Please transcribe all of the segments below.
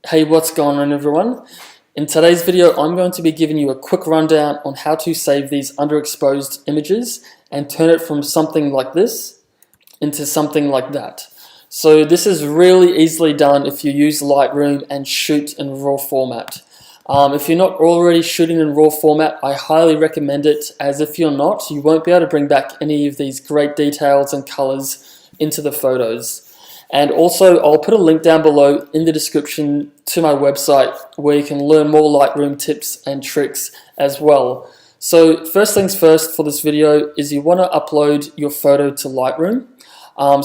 Hey, what's going on everyone? In today's video, I'm going to be giving you a quick rundown on how to save these underexposed images and turn it from something like this into something like that. So this is really easily done if you use Lightroom and shoot in RAW format. If you're not already shooting in RAW format, I highly recommend it, as if you're not, you won't be able to bring back any of these great details and colors into the photos. And also, I'll put a link down below in the description to my website where you can learn more Lightroom tips and tricks as well. So first things first for this video is you want to upload your photo to Lightroom.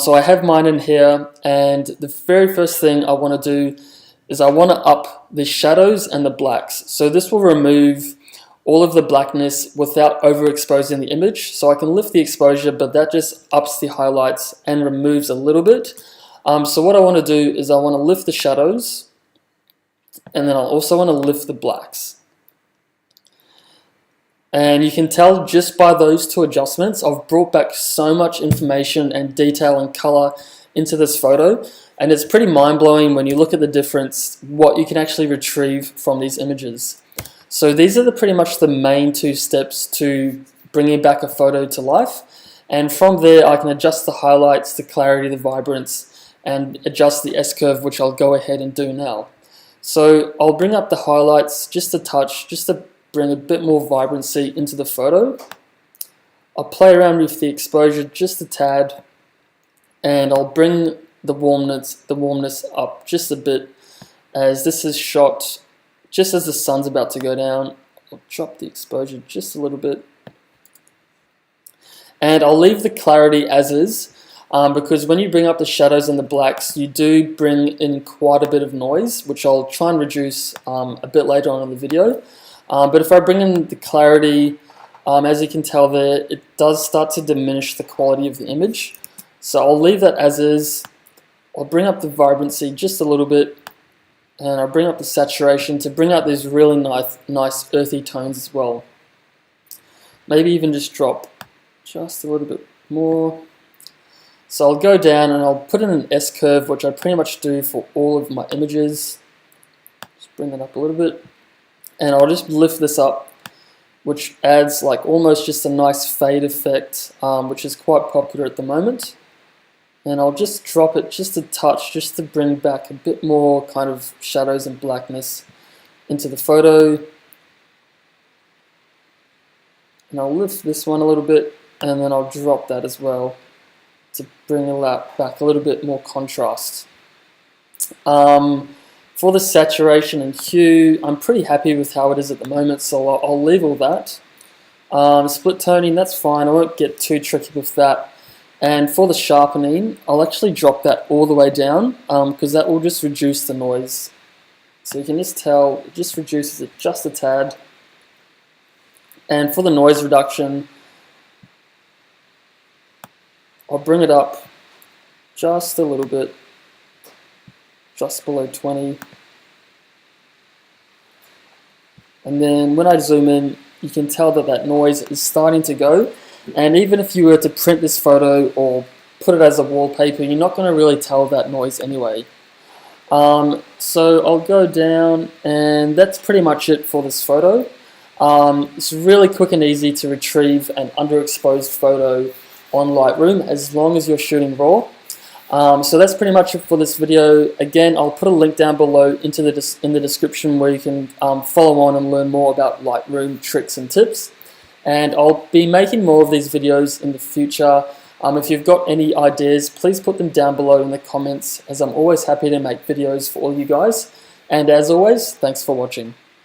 So I have mine in here, and the very first thing I want to do is I want to up the shadows and the blacks. So this will remove all of the blackness without overexposing the image. So I can lift the exposure, but that just ups the highlights and removes a little bit. So what I want to do is I want to lift the shadows, and then I'll also want to lift the blacks. And you can tell just by those two adjustments, I've brought back so much information and detail and color into this photo, and it's pretty mind-blowing when you look at the difference, what you can actually retrieve from these images. So these are pretty much the main two steps to bringing back a photo to life, and from there I can adjust the highlights, the clarity, the vibrance, and adjust the S-curve, which I'll go ahead and do now. So I'll bring up the highlights just a touch, just to bring a bit more vibrancy into the photo. I'll play around with the exposure just a tad, and I'll bring the warmness up just a bit, as this is shot just as the sun's about to go down. I'll drop the exposure just a little bit, and I'll leave the clarity as is. Because when you bring up the shadows and the blacks, you do bring in quite a bit of noise, which I'll try and reduce a bit later on in the video. But if I bring in the clarity, as you can tell there, it does start to diminish the quality of the image. So I'll leave that as is. I'll bring up the vibrancy just a little bit, and I'll bring up the saturation to bring out these really nice earthy tones as well. Maybe even just drop just a little bit more. So I'll go down and I'll put in an S-curve, which I pretty much do for all of my images. Just bring it up a little bit. And I'll just lift this up, which adds like almost just a nice fade effect, which is quite popular at the moment. And I'll just drop it just a touch, just to bring back a bit more kind of shadows and blackness into the photo. And I'll lift this one a little bit, and then I'll drop that as well, to bring that back a little bit more contrast. For the saturation and hue, I'm pretty happy with how it is at the moment, so I'll leave all that. Split toning, that's fine, I won't get too tricky with that. And for the sharpening, I'll actually drop that all the way down, because that will just reduce the noise. So you can just tell, it just reduces it just a tad. And for the noise reduction, I'll bring it up just a little bit, just below 20. And then when I zoom in, you can tell that that noise is starting to go. And even if you were to print this photo or put it as a wallpaper, you're not going to really tell that noise anyway. So I'll go down, and that's pretty much it for this photo. It's really quick and easy to retrieve an underexposed photo on Lightroom, as long as you're shooting RAW. So that's pretty much it for this video. Again, I'll put a link down below in the description where you can follow on and learn more about Lightroom tricks and tips. And I'll be making more of these videos in the future. If you've got any ideas, please put them down below in the comments, as I'm always happy to make videos for all you guys. And as always, thanks for watching.